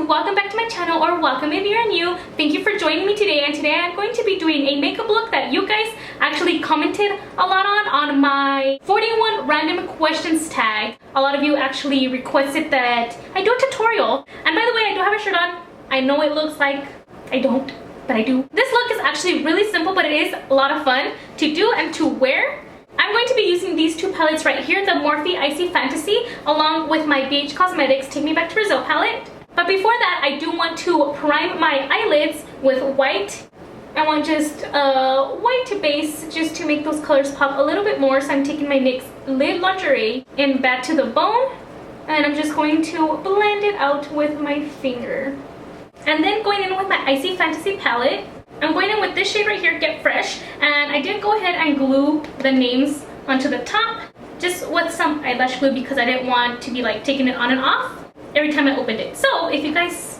welcome back to my channel, or welcome if you're new. Thank you for joining me today, and today I'm going to be doing a makeup look that you guys actually commented a lot on my 41 random questions tag. A lot of you actually requested that I do a tutorial, and by the way, I do have a shirt on. I know it looks like I don't, but I do. This look is actually really simple, but it is a lot of fun to do and to wear. I'm going to be using these two palettes right here, the Morphe Icy Fantasy, along with my BH Cosmetics Take Me Back to Brazil palette. But before that, I do want to prime my eyelids with white. I want just a white base just to make those colors pop a little bit more. So I'm taking my NYX Lid Lingerie in Bad to the Bone, and I'm just going to blend it out with my finger. And then going in with my Icy Fantasy palette, I'm going in with this shade right here, Get Fresh, and I did go ahead and glue the names onto the top just with some eyelash glue because I didn't want to be like taking it on and off every time I opened it. So if you guys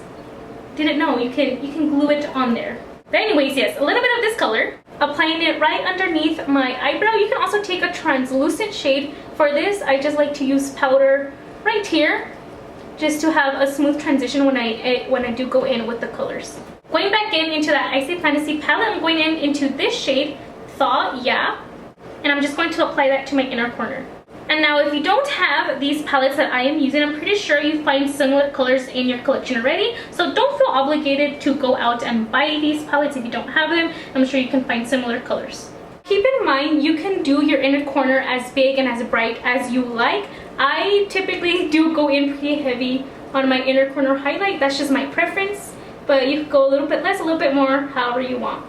didn't know, you can glue it on there. But anyways, yes, a little bit of this color, applying it right underneath my eyebrow. You can also take a translucent shade. For this, I just like to use powder right here just to have a smooth transition when I do go in with the colors. Going back into that Icy Fantasy palette, I'm going into this shade, Thaw, Yeah, and I'm just going to apply that to my inner corner. And now if you don't have these palettes that I am using, I'm pretty sure you find similar colors in your collection already, so don't feel obligated to go out and buy these palettes if you don't have them. I'm sure you can find similar colors. Keep in mind, you can do your inner corner as big and as bright as you like. I typically do go in pretty heavy on my inner corner highlight. That's just my preference. But you could go a little bit less, a little bit more, however you want.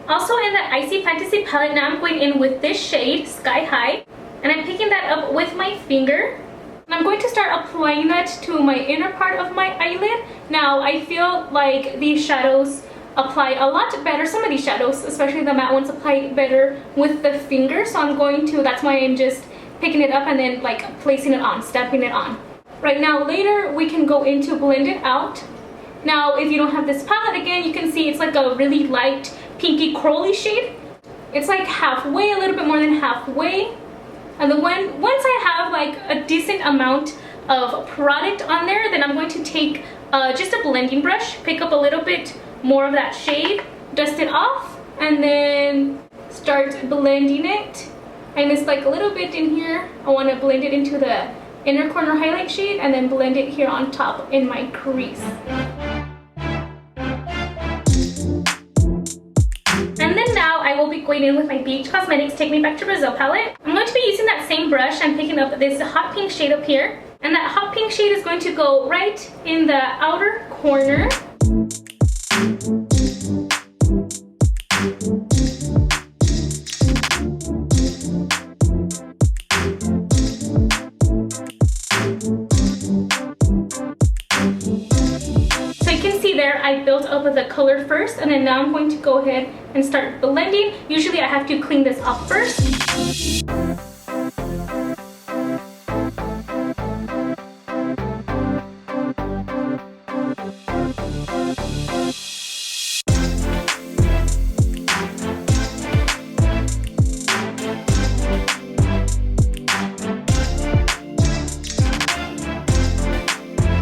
Also in the Icy Fantasy palette, now I'm going in with this shade, Sky High. And I'm picking that up with my finger. And I'm going to start applying that to my inner part of my eyelid. Now, I feel like these shadows apply a lot better. Some of these shadows, especially the matte ones, apply better with the finger. So I'm going to, that's why I'm just picking it up and then like placing it on, stamping it on. Right now, later, we can go into blend it out. Now, if you don't have this palette, again, you can see it's like a really light pinky corally shade. It's like halfway, a little bit more than halfway. And then once I have like a decent amount of product on there, then I'm going to take just a blending brush, pick up a little bit more of that shade, dust it off, and then start blending it. And it's like a little bit in here. I want to blend it into the inner corner highlight shade and then blend it here on top in my crease. And then now I will be going in with my BH Cosmetics Take Me Back to Brazil palette. I'm going to be using that same brush. I'm picking up this hot pink shade up here. And that hot pink shade is going to go right in the outer corner. I built up with the color first, and then now I'm going to go ahead and start blending. Usually I have to clean this off first.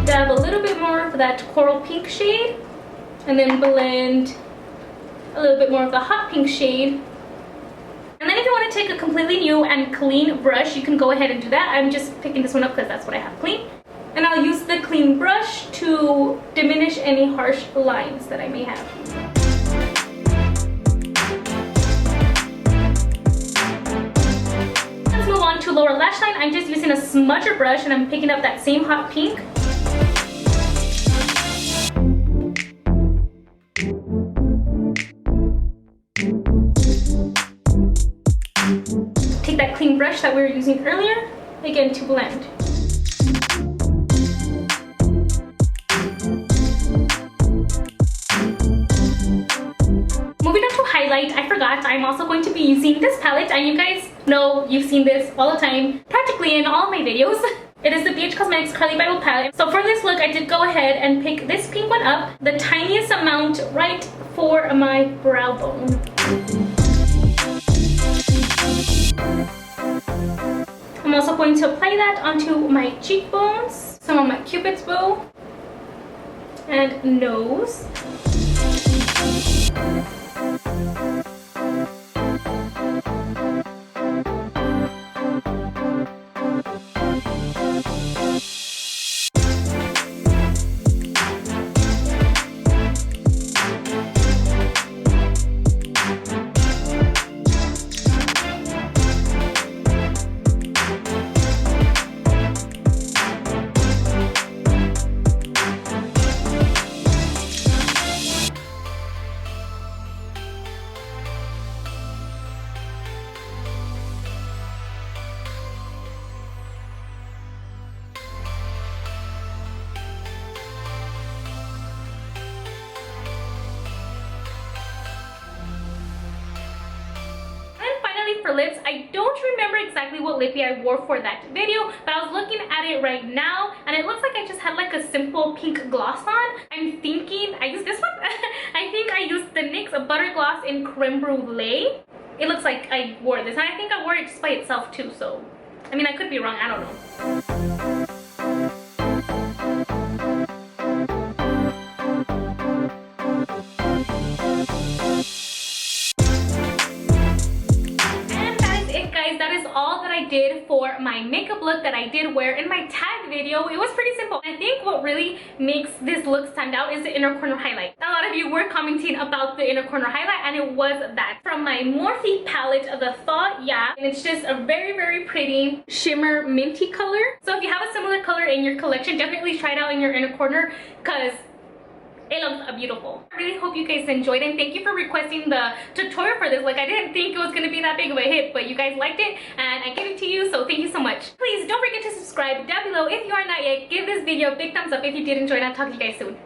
Dab a little bit more of that coral pink shade, and then blend a little bit more of the hot pink shade. And then if you want to take a completely new and clean brush, you can go ahead and do that. I'm just picking this one up because that's what I have clean. And I'll use the clean brush to diminish any harsh lines that I may have. Let's move on to lower lash line. I'm just using a smudger brush, and I'm picking up that same hot pink. Take that clean brush that we were using earlier, again, to blend. Moving on to highlight, I forgot, I'm also going to be using this palette, and you guys know you've seen this all the time, practically in all my videos. It is the BH Cosmetics Curly Bible palette. So for this look, I did go ahead and pick this pink one up, the tiniest amount right for my brow bone. I'm also going to apply that onto my cheekbones, some of my cupid's bow, and nose. For lips, I don't remember exactly what lippy I wore for that video, but I was looking at it right now and it looks like I just had like a simple pink gloss on. I'm thinking I used this one. I think I used the NYX Butter Gloss in Creme Brulee. It looks like I wore this, and I think I wore it just by itself too, so I mean, I could be wrong, I don't know. Did for my makeup look that I did wear in my tag video. It was pretty simple. I think what really makes this look stand out is the inner corner highlight. A lot of you were commenting about the inner corner highlight, and it was that from my Morphe palette, the Thaw Yeah, and it's just a very pretty shimmer minty color. So if you have a similar color in your collection, definitely try it out in your inner corner because it looks beautiful. I really hope you guys enjoyed, and thank you for requesting the tutorial for this. Like, I didn't think it was gonna be that big of a hit, but you guys liked it and I gave it to you, so thank you so much. Please don't forget to subscribe down below if you are not yet. Give this video a big thumbs up if you did enjoy, and I'll talk to you guys soon.